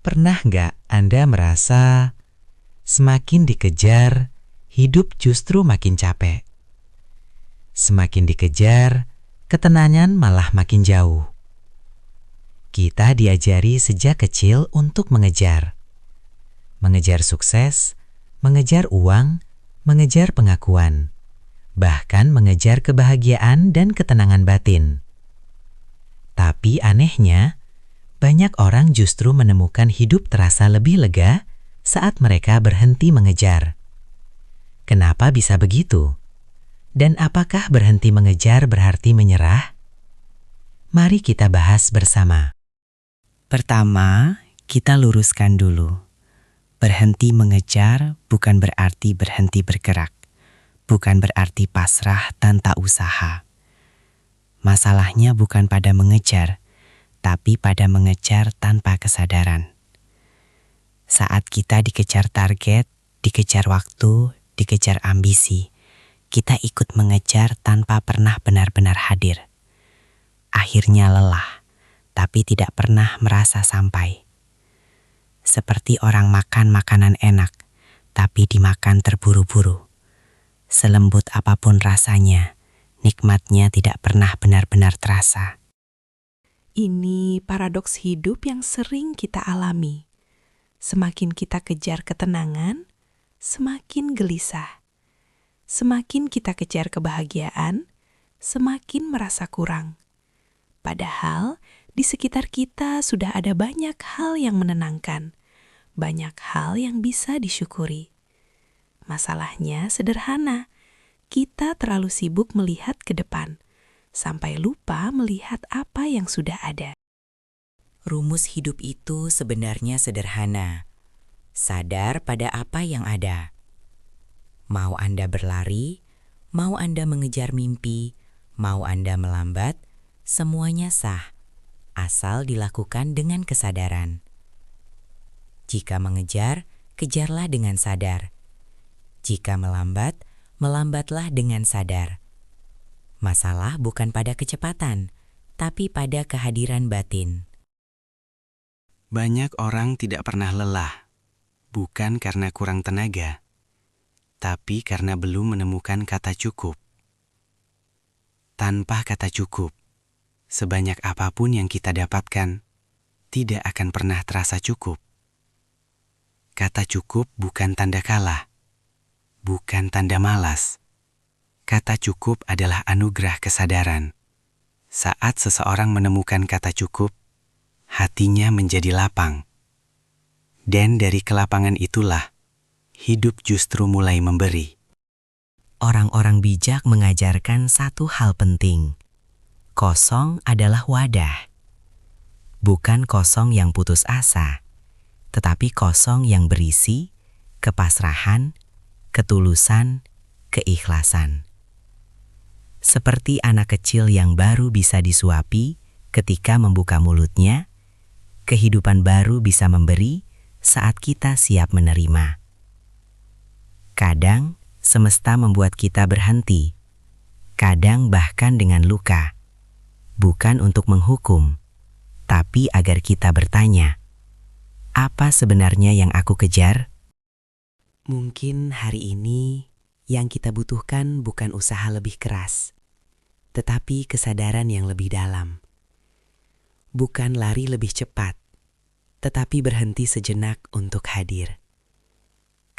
Pernah nggak Anda merasa semakin dikejar, hidup justru makin capek? Semakin dikejar, ketenangan malah makin jauh. Kita diajari sejak kecil untuk mengejar. Mengejar sukses, mengejar uang, mengejar pengakuan, bahkan mengejar kebahagiaan dan ketenangan batin. Tapi anehnya, banyak orang justru menemukan hidup terasa lebih lega saat mereka berhenti mengejar. Kenapa bisa begitu? Dan apakah berhenti mengejar berarti menyerah? Mari kita bahas bersama. Pertama, kita luruskan dulu. Berhenti mengejar bukan berarti berhenti bergerak. Bukan berarti pasrah tanpa usaha. Masalahnya bukan pada mengejar, tapi pada mengejar tanpa kesadaran. Saat kita dikejar target, dikejar waktu, dikejar ambisi, kita ikut mengejar tanpa pernah benar-benar hadir. Akhirnya lelah, tapi tidak pernah merasa sampai. Seperti orang makan makanan enak, tapi dimakan terburu-buru. Selembut apapun rasanya, nikmatnya tidak pernah benar-benar terasa. Ini paradoks hidup yang sering kita alami. Semakin kita kejar ketenangan, semakin gelisah. Semakin kita kejar kebahagiaan, semakin merasa kurang. Padahal di sekitar kita sudah ada banyak hal yang menenangkan, banyak hal yang bisa disyukuri. Masalahnya sederhana, kita terlalu sibuk melihat ke depan, sampai lupa melihat apa yang sudah ada. Rumus hidup itu sebenarnya sederhana. Sadar pada apa yang ada. Mau Anda berlari, mau Anda mengejar mimpi, mau Anda melambat, semuanya sah, asal dilakukan dengan kesadaran. Jika mengejar, kejarlah dengan sadar. Jika melambat, melambatlah dengan sadar. Masalah bukan pada kecepatan, tapi pada kehadiran batin. Banyak orang tidak pernah lelah, bukan karena kurang tenaga, tapi karena belum menemukan kata cukup. Tanpa kata cukup, sebanyak apapun yang kita dapatkan, tidak akan pernah terasa cukup. Kata cukup bukan tanda kalah, bukan tanda malas. Kata cukup adalah anugerah kesadaran. Saat seseorang menemukan kata cukup, hatinya menjadi lapang. Dan dari kelapangan itulah, hidup justru mulai memberi. Orang-orang bijak mengajarkan satu hal penting. Kosong adalah wadah. Bukan kosong yang putus asa, tetapi kosong yang berisi kepasrahan, ketulusan, keikhlasan. Seperti anak kecil yang baru bisa disuapi ketika membuka mulutnya, kehidupan baru bisa memberi saat kita siap menerima. Kadang semesta membuat kita berhenti, kadang bahkan dengan luka. Bukan untuk menghukum, tapi agar kita bertanya, apa sebenarnya yang aku kejar? Mungkin hari ini yang kita butuhkan bukan usaha lebih keras, tetapi kesadaran yang lebih dalam. Bukan lari lebih cepat, tetapi berhenti sejenak untuk hadir.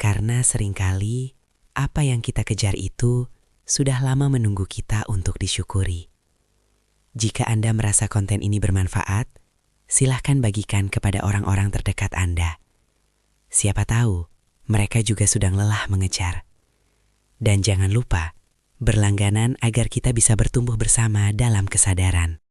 Karena seringkali apa yang kita kejar itu sudah lama menunggu kita untuk disyukuri. Jika Anda merasa konten ini bermanfaat, silahkan bagikan kepada orang-orang terdekat Anda. Siapa tahu, mereka juga sedang lelah mengejar. Dan jangan lupa, berlangganan agar kita bisa bertumbuh bersama dalam kesadaran.